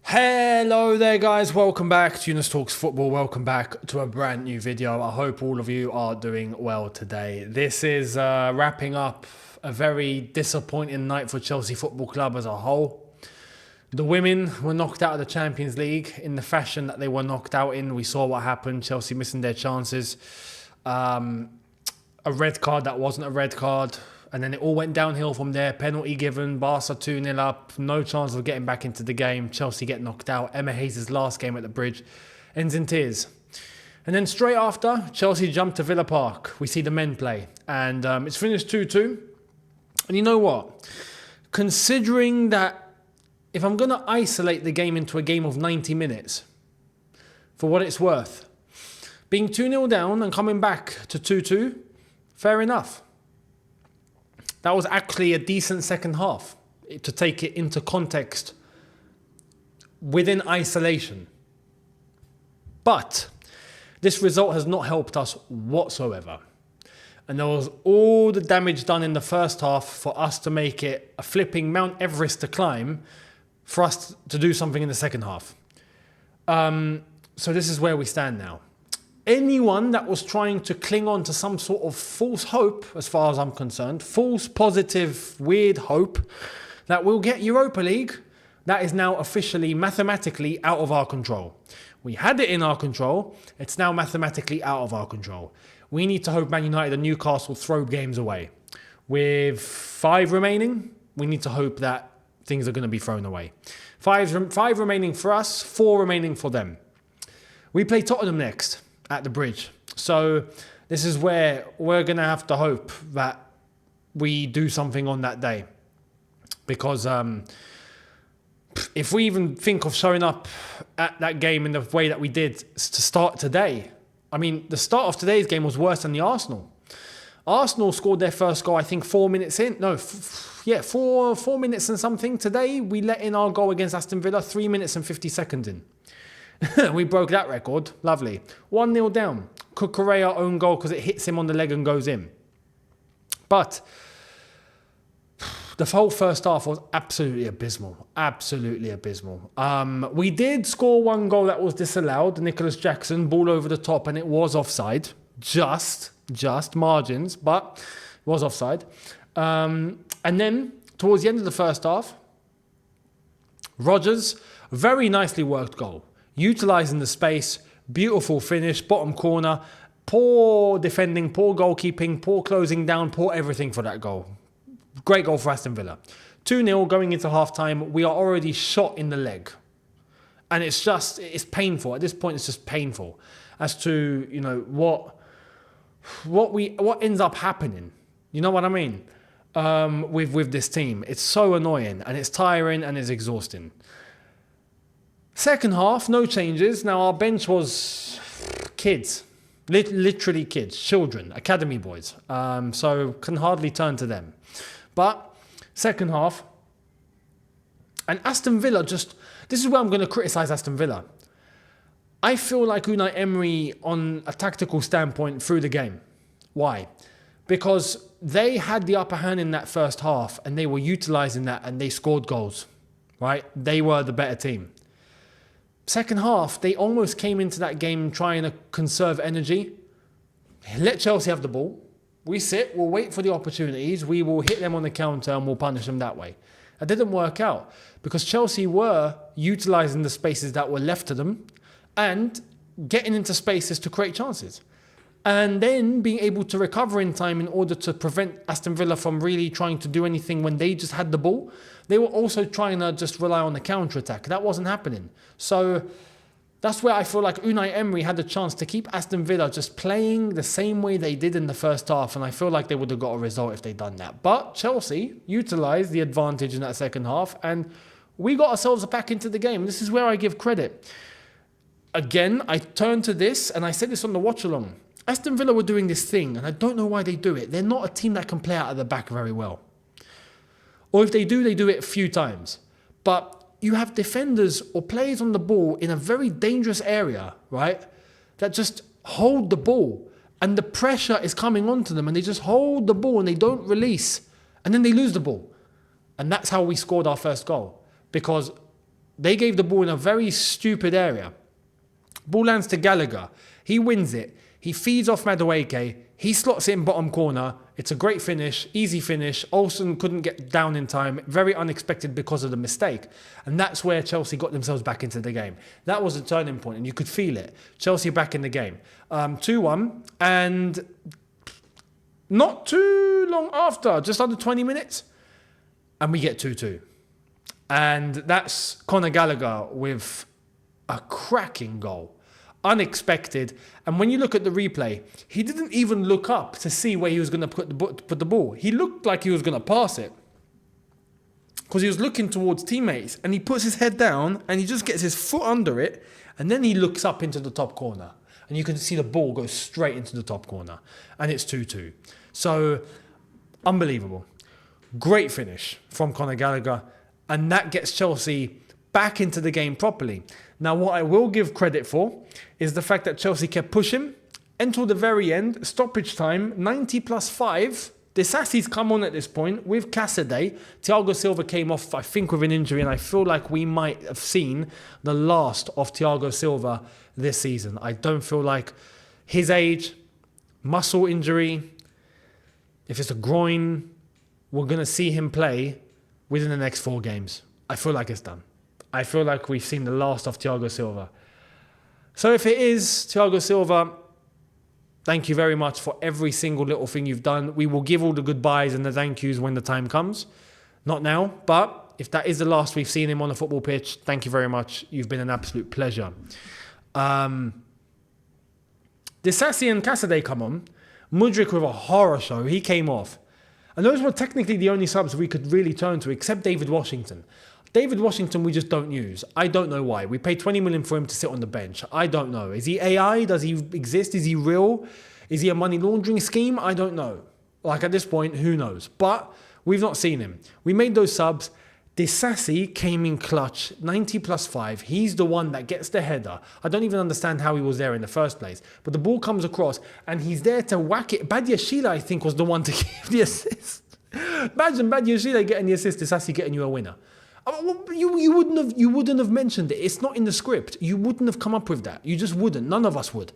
Hello there guys, welcome back to Younes Talks Football, welcome back to a brand new video. I hope all of you are doing well today. This is wrapping up a very disappointing night for Chelsea Football Club as a whole. The women were knocked out of the Champions League in the fashion that they were knocked out in. We saw what happened, Chelsea missing their chances. A red card that wasn't a red card. And then it all went downhill from there. Penalty given, Barca 2-0 up, no chance of getting back into the game. Chelsea get knocked out. Emma Hayes' last game at the Bridge ends in tears. And then straight after, Chelsea jumped to Villa Park. We see the men play. And it's finished 2-2. And you know what? Considering that if I'm going to isolate the game into a game of 90 minutes, for what it's worth, being 2-0 down and coming back to 2-2, fair enough. That was actually a decent second half, to take it into context within isolation. But this result has not helped us whatsoever. And there was all the damage done in the first half for us to make it a flipping Mount Everest to climb for us to do something in the second half. So this is where we stand now. Anyone that was trying to cling on to some sort of false hope, as far as I'm concerned, false, positive, weird hope that we'll get Europa League, that is now officially, mathematically out of our control. We had it in our control. It's now mathematically out of our control. We need to hope Man United and Newcastle throw games away. With 5 remaining, we need to hope that things are going to be thrown away. 5 remaining for us, 4 remaining for them. We play Tottenham next at the Bridge. So this is where we're going to have to hope that we do something on that day. Because if we even think of showing up at that game in the way that we did to start today, I mean, the start of today's game was worse than the Arsenal. Arsenal scored their first goal, I think, 4 minutes in. No, 4 minutes and something. Today, we let in our goal against Aston Villa 3 minutes and 50 seconds in. We broke that record. Lovely. 1-0 down. Correa own goal because it hits him on the leg and goes in. But the whole first half was absolutely abysmal. Absolutely abysmal. We did score 1 goal that was disallowed. Nicholas Jackson, ball over the top, and it was offside. Just margins, but it was offside. And then, towards the end of the first half, Rodgers, very nicely worked goal. Utilising the space, beautiful finish, bottom corner, poor defending, poor goalkeeping, poor closing down, poor everything for that goal. Great goal for Aston Villa. 2-0 going into half-time, we are already shot in the leg. And it's painful. At this point, it's just painful as to, you know, what ends up happening. You know what I mean? With this team. It's so annoying and it's tiring and it's exhausting. Second half, no changes. Now, our bench was kids. Literally kids. Children. Academy boys. So, can hardly turn to them. But, second half. And Aston Villa this is where I'm going to criticise Aston Villa. I feel like Unai Emery, on a tactical standpoint, threw the game. Why? Because they had the upper hand in that first half and they were utilising that and they scored goals. Right? They were the better team. Second half, they almost came into that game trying to conserve energy. Let Chelsea have the ball. We sit, we'll wait for the opportunities. We will hit them on the counter and we'll punish them that way. It didn't work out because Chelsea were utilising the spaces that were left to them and getting into spaces to create chances. And then being able to recover in time in order to prevent Aston Villa from really trying to do anything when they just had the ball. They were also trying to just rely on the counter-attack. That wasn't happening. So that's where I feel like Unai Emery had the chance to keep Aston Villa just playing the same way they did in the first half. And I feel like they would have got a result if they'd done that. But Chelsea utilised the advantage in that second half. And we got ourselves back into the game. This is where I give credit. Again, I turn to this and I said this on the watch-along. Aston Villa were doing this thing, and I don't know why they do it. They're not a team that can play out of the back very well. Or if they do it a few times. But you have defenders or players on the ball in a very dangerous area, right? That just hold the ball. And the pressure is coming onto them, and they just hold the ball and they don't release. And then they lose the ball. And that's how we scored our first goal. Because They gave the ball in a very stupid area. Ball lands to Gallagher. He wins it. He feeds off Madueke. He slots it in bottom corner. It's a great finish, easy finish. Olsen couldn't get down in time. Very unexpected because of the mistake. And that's where Chelsea got themselves back into the game. That was a turning point, and you could feel it. Chelsea back in the game. 2-1. And not too long after, just under 20 minutes, and we get 2-2. And that's Conor Gallagher with a cracking goal. Unexpected. And when you look at the replay, he didn't even look up to see where he was going to put the ball. He looked like he was going to pass it because he was looking towards teammates, and he puts his head down and he just gets his foot under it, and then he looks up into the top corner, and you can see the ball go straight into the top corner, and it's 2-2. So unbelievable. Great finish from Conor Gallagher, and that gets Chelsea back into the game properly. Now, what I will give credit for is the fact that Chelsea kept pushing until the very end. Stoppage time, 90 plus 5. Disasi's come on at this point with Cassidy. Thiago Silva came off, I think, with an injury, and I feel like we might have seen the last of Thiago Silva this season. I don't feel like his age, muscle injury, if it's a groin, we're going to see him play within the next 4 games. I feel like it's done. I feel like we've seen the last of Thiago Silva. So if it is Thiago Silva, thank you very much for every single little thing you've done. We will give all the goodbyes and the thank yous when the time comes. Not now, but if that is the last we've seen him on a football pitch, thank you very much. You've been an absolute pleasure. Disasi and Cassidy come on. Mudryk with a horror show. He came off. And those were technically the only subs we could really turn to, except David Washington. David Washington we just don't use. I don't know why. We paid 20 million for him to sit on the bench. I don't know. Is he AI? Does he exist? Is he real? Is he a money laundering scheme? I don't know. Like at this point, who knows? But we've not seen him. We made those subs. Disasi came in clutch, 90 plus 5. He's the one that gets the header. I don't even understand how he was there in the first place. But the ball comes across and he's there to whack it. Badiashile, I think, was the one to give the assist. Imagine Badiashile getting the assist, Disasi getting you a winner. You wouldn't have mentioned it. It's not in the script. You wouldn't have come up with that. You just wouldn't. None of us would.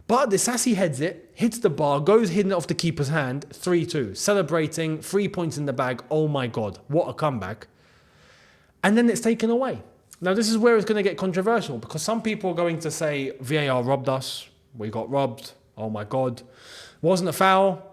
But Disasi heads it, hits the bar, goes hitting it off the keeper's hand, 3-2. Celebrating, 3 points in the bag. Oh my God, what a comeback. And then it's taken away. Now this is where it's going to get controversial, because some people are going to say VAR robbed us. We got robbed. Oh my God. Wasn't a foul.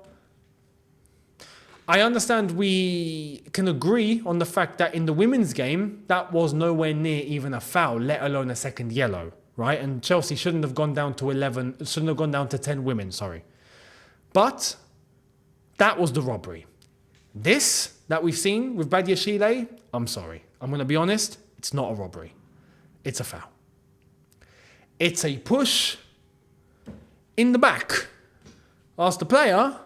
I understand we can agree on the fact that in the women's game, that was nowhere near even a foul, let alone a second yellow, right? And Chelsea shouldn't have gone down to 10 women, sorry. But that was the robbery. This that we've seen with Badiashile, I'm sorry. I'm going to be honest, it's not a robbery. It's a foul. It's a push in the back. Ask the player,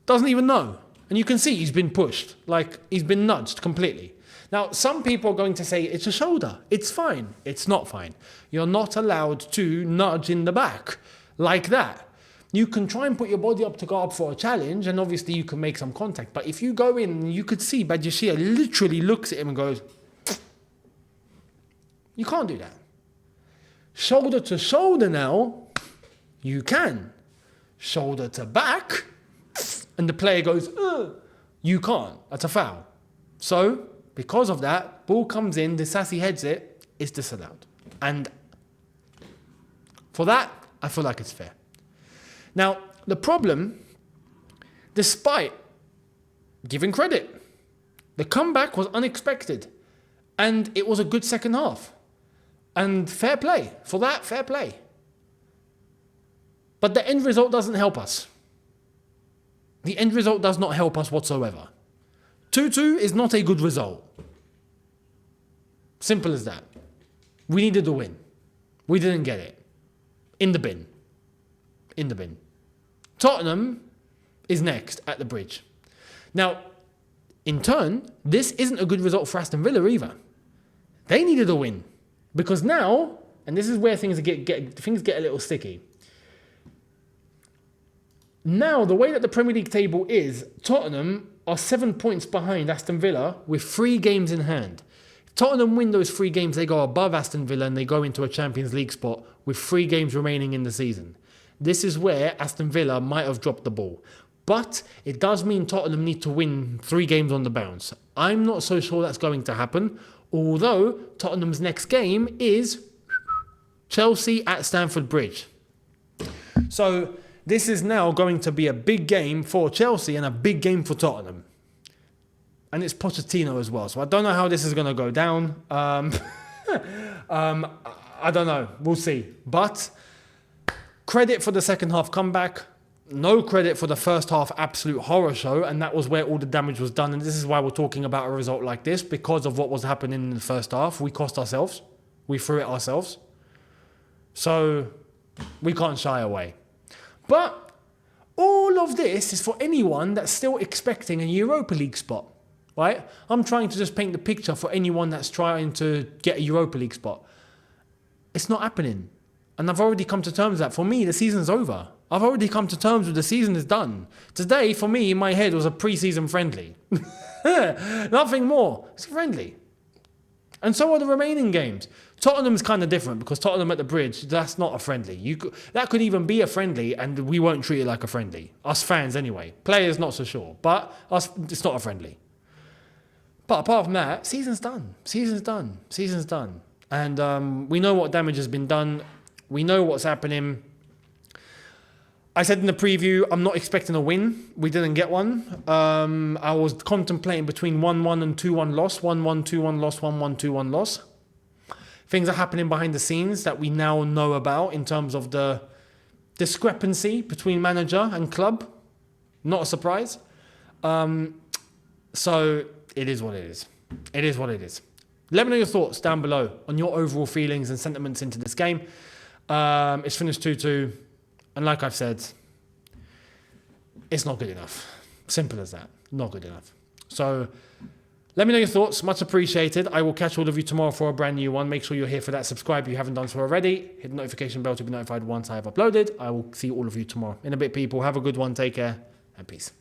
doesn't even know. And you can see he's been pushed, like he's been nudged completely. Now, some people are going to say it's a shoulder. It's fine. It's not fine. You're not allowed to nudge in the back like that. You can try and put your body up to go up for a challenge, and obviously you can make some contact. But if you go in, you could see Badiashile literally looks at him and goes, you can't do that. Shoulder to shoulder now, you can. Shoulder to back, and the player goes, you can't. That's a foul. So, because of that, ball comes in, Disasi heads it, it's disallowed. And for that, I feel like it's fair. Now, the problem, despite giving credit, the comeback was unexpected. And it was a good second half. And fair play. For that, fair play. But the end result doesn't help us. The end result does not help us whatsoever. 2-2 is not a good result. Simple as that. We needed a win. We didn't get it. In the bin. In the bin. Tottenham is next at the bridge. Now, in turn, this isn't a good result for Aston Villa either. They needed a win. Because now, and this is where things get a little sticky. Now, the way that the Premier League table is, Tottenham are 7 points behind Aston Villa with 3 games in hand. If Tottenham win those 3 games, they go above Aston Villa and they go into a Champions League spot with 3 games remaining in the season. This is where Aston Villa might have dropped the ball. But it does mean Tottenham need to win 3 games on the bounce. I'm not so sure that's going to happen, although Tottenham's next game is Chelsea at Stamford Bridge. So this is now going to be a big game for Chelsea and a big game for Tottenham. And it's Pochettino as well. So I don't know how this is going to go down. I don't know. We'll see. But credit for the second half comeback. No credit for the first half absolute horror show. And that was where all the damage was done. And this is why we're talking about a result like this. Because of what was happening in the first half. We cost ourselves. We threw it ourselves. So we can't shy away. But all of this is for anyone that's still expecting a Europa League spot. Right? I'm trying to just paint the picture for anyone that's trying to get a Europa League spot. It's not happening. And I've already come to terms with that. For me, the season's over. I've already come to terms with the season is done. Today, for me, in my head, was a pre-season friendly. Nothing more. It's friendly. And so are the remaining games. Tottenham's kind of different because Tottenham at the Bridge, that's not a friendly. That could even be a friendly and we won't treat it like a friendly. Us fans anyway. Players, not so sure. But us, it's not a friendly. But apart from that, season's done. Season's done. Season's done. And we know what damage has been done. We know what's happening. I said in the preview, I'm not expecting a win. We didn't get one. I was contemplating between 1-1 and 2-1 loss. 1-1, 2-1 loss, 1-1, 2-1 loss. Things are happening behind the scenes that we now know about in terms of the discrepancy between manager and club. Not a surprise. So it is what it is. It is what it is. Let me know your thoughts down below on your overall feelings and sentiments into this game. It's finished 2-2. And like I've said, it's not good enough. Simple as that. Not good enough. So let me know your thoughts. Much appreciated. I will catch all of you tomorrow for a brand new one. Make sure you're here for that. Subscribe if you haven't done so already. Hit the notification bell to be notified once I have uploaded. I will see all of you tomorrow. In a bit, people. Have a good one. Take care and peace.